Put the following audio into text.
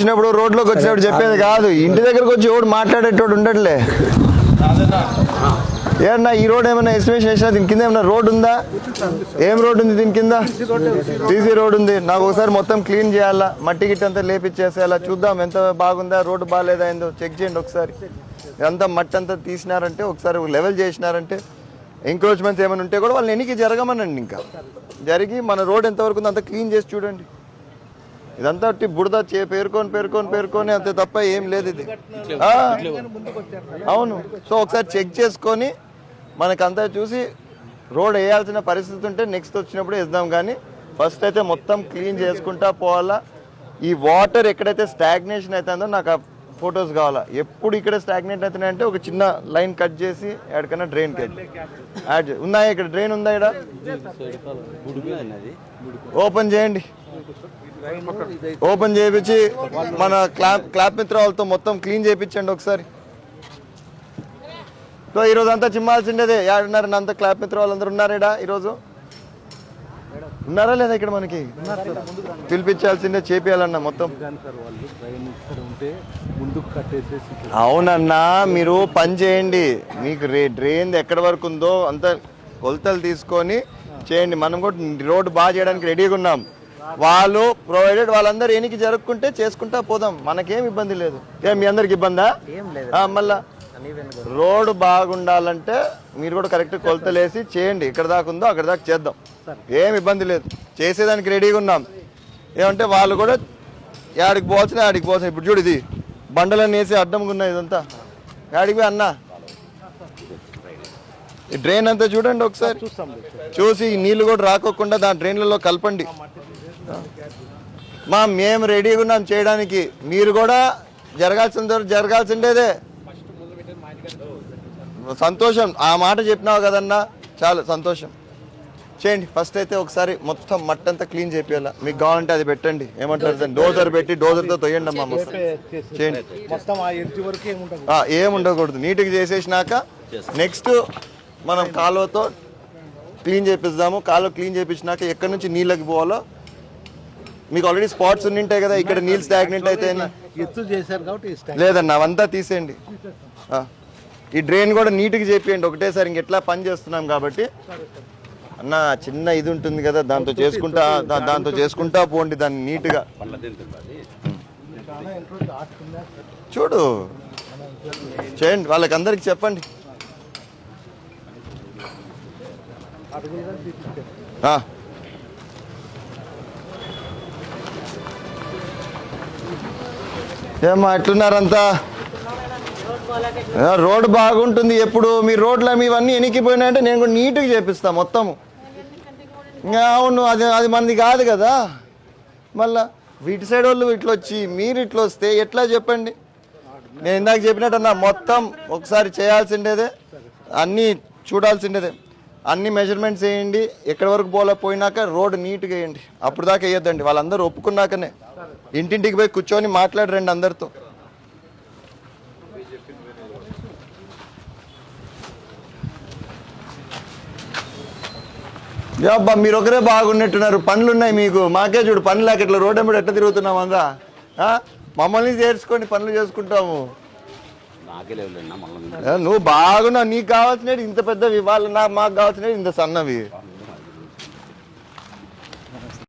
వచ్చినప్పుడు రోడ్లోకి వచ్చినప్పుడు చెప్పేది కాదు, ఇంటి దగ్గరకు వచ్చి ఎవడు మాట్లాడేటోడు ఉండట్లే. ఏమన్నా ఈ రోడ్ ఏమైనా ఎస్టిమేషన్ వేసినా దీని కింద ఏమైనా రోడ్ ఉందా? ఏం రోడ్ ఉంది దీని కింద? సీసీ రోడ్ ఉంది. నాకు ఒకసారి మొత్తం క్లీన్ చేయాలా, మట్టి గిట్టి అంతా లేపిచ్చేసేయాలా, చూద్దాం ఎంత బాగుందా, రోడ్డు బాగాలేదా ఏందో చెక్ చేయండి ఒకసారి. అంతా మట్టి అంతా తీసినారంటే, ఒకసారి లెవెల్ చేసినారంటే, ఎంక్రోచ్మెంట్స్ ఏమైనా ఉంటే కూడా వాళ్ళని ఎన్నికి జరగమనండి. ఇంకా జరిగి మన రోడ్ ఎంతవరకు ఉందో అంతా క్లీన్ చేసి చూడండి. ఇదంతా బుడద పేరుకొని అంతే తప్ప ఏం లేదు ఇది. అవును. సో ఒకసారి చెక్ చేసుకొని మనకంతా చూసి రోడ్ వేయాల్సిన పరిస్థితి ఉంటే నెక్స్ట్ వచ్చినప్పుడు వేద్దాం. కానీ ఫస్ట్ అయితే మొత్తం క్లీన్ చేసుకుంటా పోవాలా. ఈ వాటర్ ఎక్కడైతే స్టాగ్నేషన్ అవుతుందో నాకు ఆ ఫొటోస్ కావాలా. ఎప్పుడు ఇక్కడ స్టాగ్నేట్ అవుతున్నాయంటే ఒక చిన్న లైన్ కట్ చేసి ఎక్కడికైనా డ్రైన్కి యాడ్ ఉన్నాయా? ఇక్కడ డ్రైన్ ఉందా? ఇక్కడ ఓపెన్ చేయండి, ఓపెన్ చేయించి మన క్లాప్ మిత్ర వాళ్ళతో మొత్తం క్లీన్ చేయించండి ఒకసారి. సో ఈరోజు అంతా చిమ్మాల్సిండేదే. ఏడున్నారని అంతా క్లాప్ మిత్ర వాళ్ళందరూ ఉన్నారా? ఈరోజు ఉన్నారా లేదా? ఇక్కడ మనకి పిలిపించాల్సిందే, చేపియాలన్నా మొత్తం. అవునన్నా, మీరు పని చేయండి. మీకు డ్రైన్ ఎక్కడి వరకు ఉందో అంత కొలతలు తీసుకొని చేయండి. మనం కూడా రోడ్డు బాగా చేయడానికి రెడీగా ఉన్నాం. వాళ్ళు ప్రొవైడెడ్ వాళ్ళందరూ ఎనికి జరుపుకుంటే చేసుకుంటా పోదాం, మనకేం ఇబ్బంది లేదు. ఏం మీ అందరికి ఇబ్బందా? మళ్ళా రోడ్డు బాగుండాలంటే మీరు కూడా కరెక్ట్ కొలతలు వేసి చేయండి. ఇక్కడ దాకా ఉందో అక్కడ దాకా చేద్దాం, ఏం ఇబ్బంది లేదు. చేసేదానికి రెడీగా ఉన్నాం. ఏమంటే వాళ్ళు కూడా యాడికి పోవాల్సిన ఆడికి పోవాల్సిన. ఇప్పుడు చూడు, ఇది బండలన్నీ వేసి అడ్డంగా ఉన్నాయి. ఇదంతా యాడికి పోయి అన్నా, ఈ డ్రైన్ అంతా చూడండి ఒకసారి, చూసి నీళ్ళు కూడా రాకోకుండా దాని డ్రైన్లలో కలపండి. మేము రెడీగా ఉన్నాం చేయడానికి. మీరు కూడా జరగాల్సిందేదే. సంతోషం, ఆ మాట చెప్పినావు కదన్నా, చాలా సంతోషం. చేయండి. ఫస్ట్ అయితే ఒకసారి మొత్తం మట్టంతా క్లీన్ చేపియాలా. మీకు కావాలంటే అది పెట్టండి, ఏమంటారు దాన్ని, డోజర్ పెట్టి డోజర్తో తొయ్యండి అమ్మా. చేయండి, ఏముండకూడదు. నీట్గా చేసేసినాక నెక్స్ట్ మనం కాలువతో క్లీన్ చేపిస్తాము. కాలువ క్లీన్ చేపించినాక ఎక్కడి నుంచి నీళ్ళకి పోవాలో మీకు ఆల్రెడీ స్పాట్స్ ఉంటాయి కదా. ఇక్కడ నీళ్ళు స్టాగ్నెంట్ అయితే లేదన్నా, అవంతా తీసేయండి. ఈ డ్రైన్ కూడా నీట్గా చేపియండి ఒకటేసారి. ఇంకెట్లా పని చేస్తున్నాం కాబట్టి అన్న, చిన్న ఇది ఉంటుంది కదా, దాంతో చేసుకుంటా పోండి దాన్ని నీట్గా. చూడు చేయండి, వాళ్ళకి అందరికి చెప్పండి. ఏమ్మా ఎట్లున్నారంతా? రోడ్డు బాగుంటుంది ఎప్పుడు. మీ రోడ్లు ఇవన్నీ ఎనికిపోయినాయంటే నేను కూడా నీట్గా చేపిస్తాను మొత్తము. అవును, అది మనది కాదు కదా. మళ్ళా వీటి సైడ్ వాళ్ళు ఇట్లా వచ్చి మీరు ఇట్లా వస్తే ఎట్లా చెప్పండి? నేను ఇందాక చెప్పినట్టన్నా మొత్తం ఒకసారి చేయాల్సిండేదే, అన్నీ చూడాల్సిండేదే. అన్ని మెజర్మెంట్స్ వేయండి. ఎక్కడి వరకు పోయినాక రోడ్డు నీట్గా వేయండి. అప్పుడు దాకా వేయొద్దండి. వాళ్ళందరూ ఒప్పుకున్నాకనే ఇంటింటికి పోయి కూర్చొని మాట్లాడరండి అందరితో. అబ్బా, మీరు ఒకరే బాగున్నట్టున్నారు. పనులు ఉన్నాయి మీకు, మాకే చూడు పనులు లేక ఇట్లా రోడ్డు ఎంబడి ఎట్లా తిరుగుతున్నాం అందా. మమ్మల్ని చేర్చుకొని పనులు చేసుకుంటాము. నువ్వు బాగున్నావు, నీకు కావాల్సినవి ఇంత పెద్దవి, మాకు కావాల్సినవి ఇంత సన్నవి.